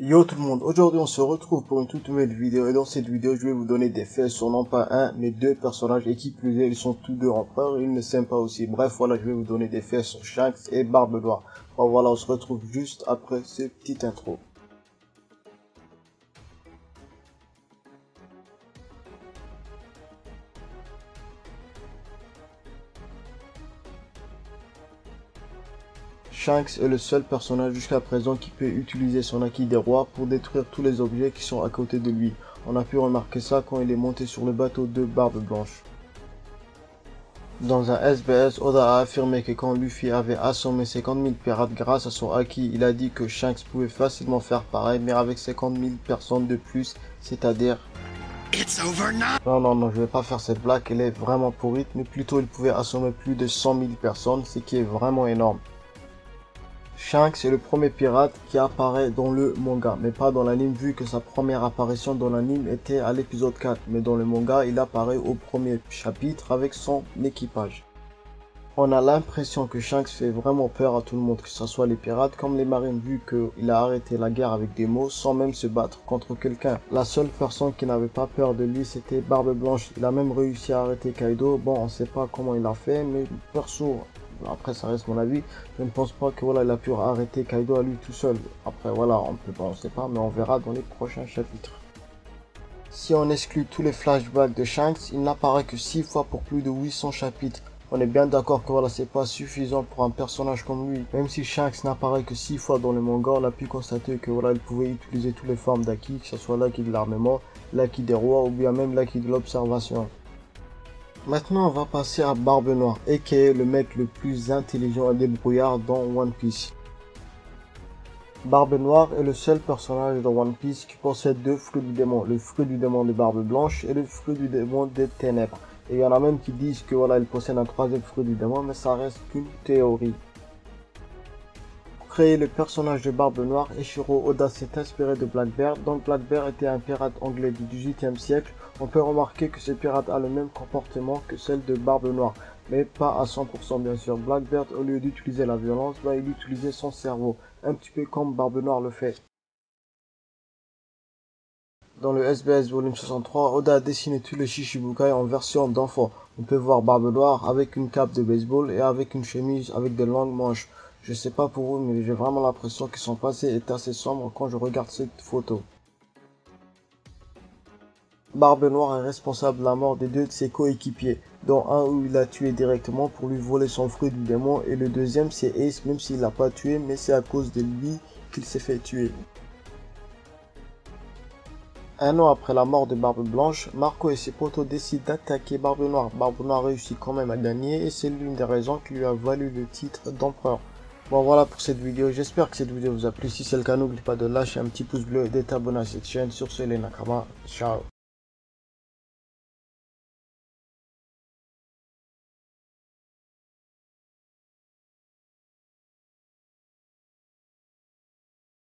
Yo tout le monde, aujourd'hui on se retrouve pour une toute nouvelle vidéo et dans cette vidéo je vais vous donner des faits sur non pas un mais deux personnages et qui plus est ils sont tous deux empereurs et ils ne s'aiment pas aussi. Bref voilà, je vais vous donner des faits sur Shanks et Barbe Noire. Bon voilà, on se retrouve juste après cette petite intro. Shanks est le seul personnage jusqu'à présent qui peut utiliser son acquis des rois pour détruire tous les objets qui sont à côté de lui. On a pu remarquer ça quand il est monté sur le bateau de Barbe Blanche. Dans un SBS, Oda a affirmé que quand Luffy avait assommé 50 000 pirates grâce à son acquis, il a dit que Shanks pouvait facilement faire pareil, mais avec 50 000 personnes de plus, c'est-à-dire... Non, je vais pas faire cette blague, elle est vraiment pourrite, mais plutôt il pouvait assommer plus de 100 000 personnes, ce qui est vraiment énorme. Shanks est le premier pirate qui apparaît dans le manga, mais pas dans l'anime vu que sa première apparition dans l'anime était à l'épisode 4, mais dans le manga il apparaît au premier chapitre avec son équipage. On a l'impression que Shanks fait vraiment peur à tout le monde, que ce soit les pirates comme les marines vu qu'il a arrêté la guerre avec des mots sans même se battre contre quelqu'un. La seule personne qui n'avait pas peur de lui c'était Barbe Blanche, il a même réussi à arrêter Kaido, bon on sait pas comment il a fait mais perso... Après ça reste mon avis, je ne pense pas que voilà il a pu arrêter Kaido à lui tout seul. Après voilà, on sait pas, mais on verra dans les prochains chapitres. Si on exclut tous les flashbacks de Shanks, il n'apparaît que 6 fois pour plus de 800 chapitres. On est bien d'accord que voilà c'est pas suffisant pour un personnage comme lui. Même si Shanks n'apparaît que 6 fois dans le manga, on a pu constater que voilà il pouvait utiliser toutes les formes d'acquis, que ce soit l'acquis de l'armement, l'acquis des rois ou bien même l'acquis de l'observation. Maintenant, on va passer à Barbe Noire, aka le mec le plus intelligent et débrouillard dans One Piece. Barbe Noire est le seul personnage dans One Piece qui possède deux fruits du démon, le fruit du démon de Barbe Blanche et le fruit du démon des ténèbres. Et il y en a même qui disent que voilà, il possède un troisième fruit du démon, mais ça reste qu'une théorie. Pour créer le personnage de Barbe Noire, Eiichiro Oda s'est inspiré de Blackbeard, donc Blackbeard était un pirate anglais du XVIIIe siècle. On peut remarquer que ce pirate a le même comportement que celle de Barbe Noire, mais pas à 100% bien sûr. Blackbeard, au lieu d'utiliser la violence, il utilisait son cerveau, un petit peu comme Barbe Noire le fait. Dans le SBS volume 63, Oda a dessiné tous les Shichibukai en version d'enfant. On peut voir Barbe Noire avec une cape de baseball et avec une chemise avec de longues manches. Je sais pas pour vous, mais j'ai vraiment l'impression que son passé est assez sombre quand je regarde cette photo. Barbe Noire est responsable de la mort des deux de ses coéquipiers, dont un où il a tué directement pour lui voler son fruit du démon et le deuxième c'est Ace, même s'il l'a pas tué, mais c'est à cause de lui qu'il s'est fait tuer. Un an après la mort de Barbe Blanche, Marco et ses potos décident d'attaquer Barbe Noire. Barbe Noire réussit quand même à gagner et c'est l'une des raisons qui lui a valu le titre d'empereur. Bon voilà pour cette vidéo, j'espère que cette vidéo vous a plu. Si c'est le cas, n'oubliez pas de lâcher un petit pouce bleu et de t'abonner à cette chaîne. Sur ce, les Nakama, ciao.